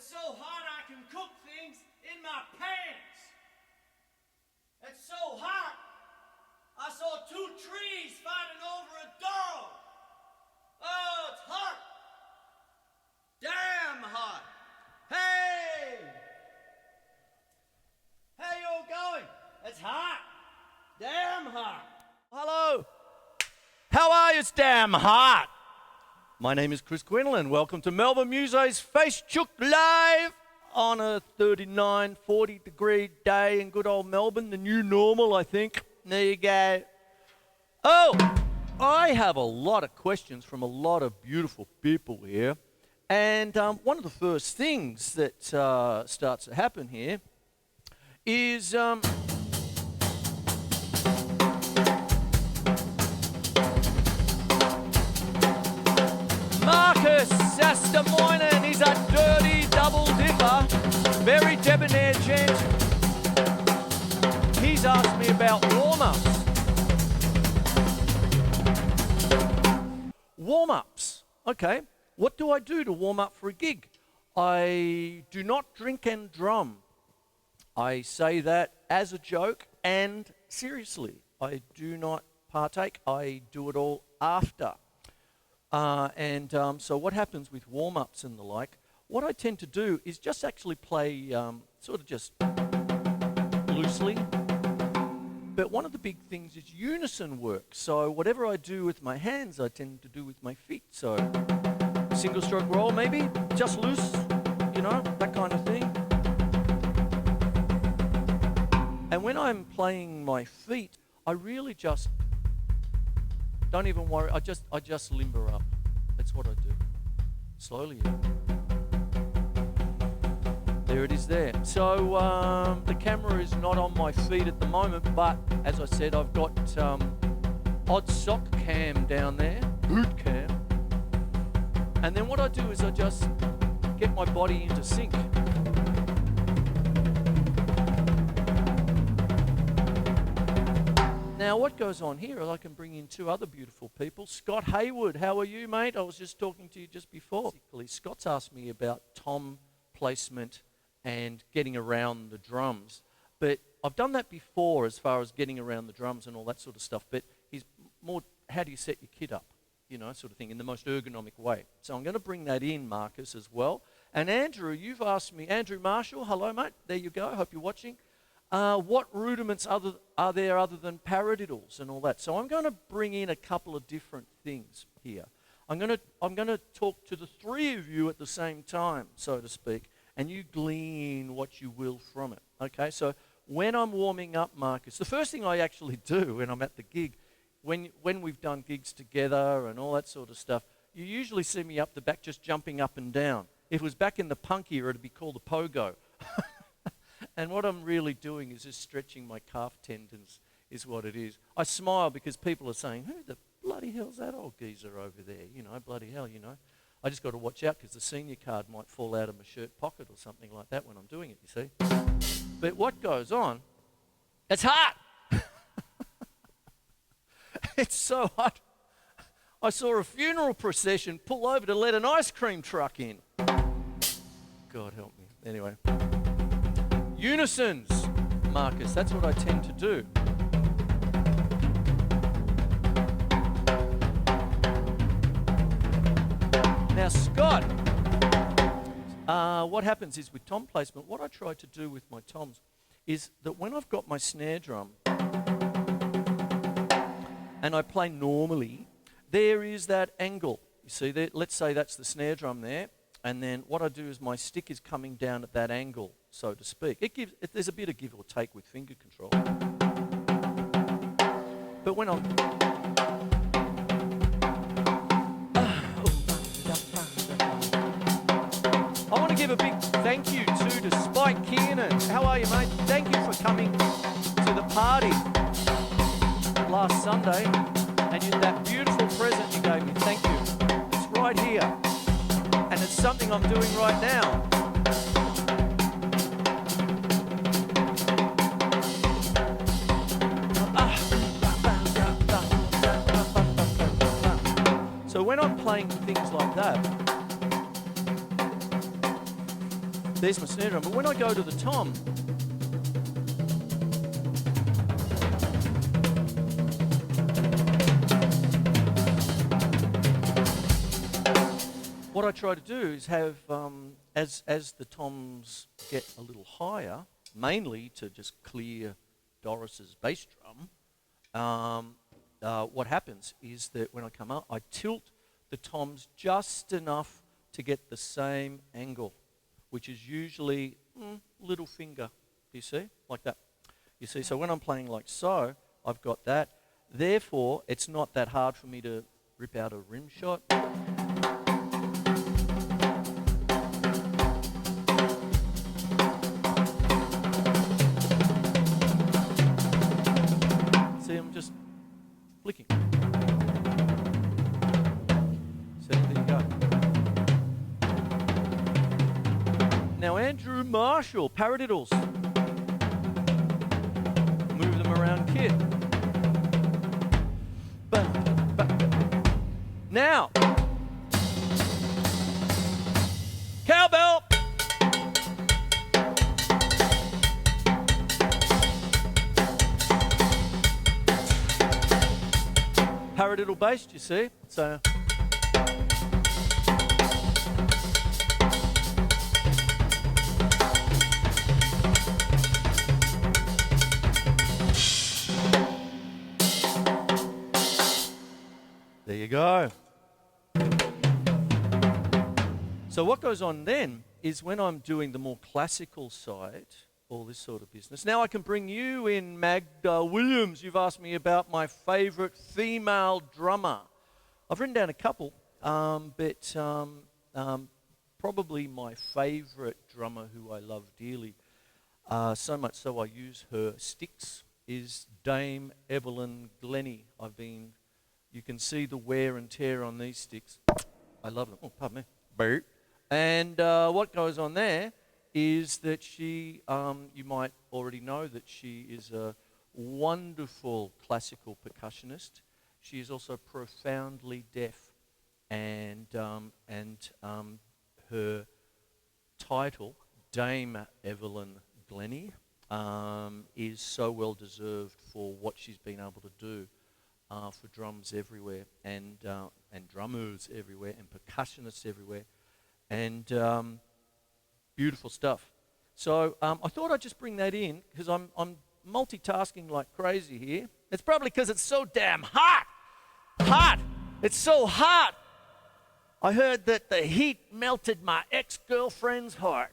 It's so hot I can cook things in my pants. It's so hot I saw two trees fighting over a dog. Oh, it's hot. Damn hot. Hey! How you all going? It's hot. Damn hot. Hello. How are you? It's damn hot. My name is Quinlan. Welcome to Melbourne Musos Facebook Live on a 39, 40 degree day in good old Melbourne, the new normal, I think. There you go. Oh, I have a lot of questions from a lot of beautiful people here. And one of the first things that starts to happen here is... Marcus Sastamoinen, he's a dirty double dipper, very debonair gent. He's asked me about warm-ups. Warm-ups, okay. What do I do to warm up for a gig? I do not drink and drum. I say that as a joke and seriously. I do not partake, I do it all after. So what happens with warm-ups and the like, what I tend to do is just actually play sort of just loosely. But one of the big things is unison work. So whatever I do with my hands, I tend to do with my feet. So single stroke roll maybe, just loose, you know, that kind of thing. And when I'm playing my feet, I really just don't even worry, I just limber up. That's what I do. Slowly. There it is there. So the camera is not on my feet at the moment, but as I said, I've got odd sock cam down there, boot cam. And then what I do is I just get my body into sync. Now, what goes on here is I can bring in two other beautiful people. Scott Hayward, how are you, mate? I was just talking to you just before. Scott's asked me about tom placement and getting around the drums. But I've done that before as far as getting around the drums and all that sort of stuff. But he's more, how do you set your kit up? You know, sort of thing, in the most ergonomic way. So I'm going to bring that in, Marcus, as well. And Andrew, you've asked me, Andrew Marshall, hello, mate. There you go. Hope you're watching. What rudiments are there other than paradiddles and all that? So I'm going to bring in a couple of different things here. I'm going to talk to the three of you at the same time, so to speak, and you glean what you will from it. Okay, so when I'm warming up, Marcus, the first thing I actually do when I'm at the gig, when we've done gigs together and all that sort of stuff, you usually see me up the back just jumping up and down. If it was back in the punk era, it'd be called a pogo. And what I'm really doing is just stretching my calf tendons, is what it is. I smile because people are saying, who the bloody hell's that old geezer over there? You know, bloody hell, you know. I just got to watch out because the senior card might fall out of my shirt pocket or something like that when I'm doing it, you see. But what goes on, it's hot. It's so hot. I saw a funeral procession pull over to let an ice cream truck in. God help me. Anyway. Unisons, Marcus, that's what I tend to do. Now, Scott, what happens is with tom placement, what I try to do with my toms is that when I've got my snare drum and I play normally, there is that angle. You see, there, let's say that's the snare drum there, and then what I do is my stick is coming down at that angle, so to speak. There's a bit of give or take with finger control. But when I'm... I want to give a big thank you to Spike Kiernan. How are you, mate? Thank you for coming to the party last Sunday, and that beautiful present you gave me. Thank you. It's right here, and it's something I'm doing right now. So when I'm playing things like that, There's my snare drum. But when I go to the tom, what I try to do is have, as the toms get a little higher, mainly to just clear Doris's bass drum, what happens is that when I come up, I tilt the toms just enough to get the same angle, which is usually little finger. Do you see? Like that. You see? So when I'm playing like so, I've got that. Therefore, it's not that hard for me to rip out a rim shot. See, I'm just flicking. So there you go. Now Andrew Marshall, paradiddles. Move them around kit. Now, cowbell. Paradiddle bass, you see? So there you go. So what goes on then is when I'm doing the more classical side, all this sort of business. Now I can bring you in, Magda Williams. You've asked me about my favourite female drummer. I've written down a couple, but probably my favourite drummer who I love dearly, so much so I use her sticks, is Dame Evelyn Glennie. You can see the wear and tear on these sticks. I love them. Oh, pardon me. Burp. And what goes on there is that she, you might already know that she is a wonderful classical percussionist. She is also profoundly deaf, and her title, Dame Evelyn Glennie, is so well deserved for what she's been able to do for drums everywhere, and drummers everywhere, and percussionists everywhere, and beautiful stuff. So I thought I'd just bring that in because I'm multitasking like crazy here. It's probably because it's so damn hot. Hot! It's so hot. I heard that the heat melted my ex-girlfriend's heart.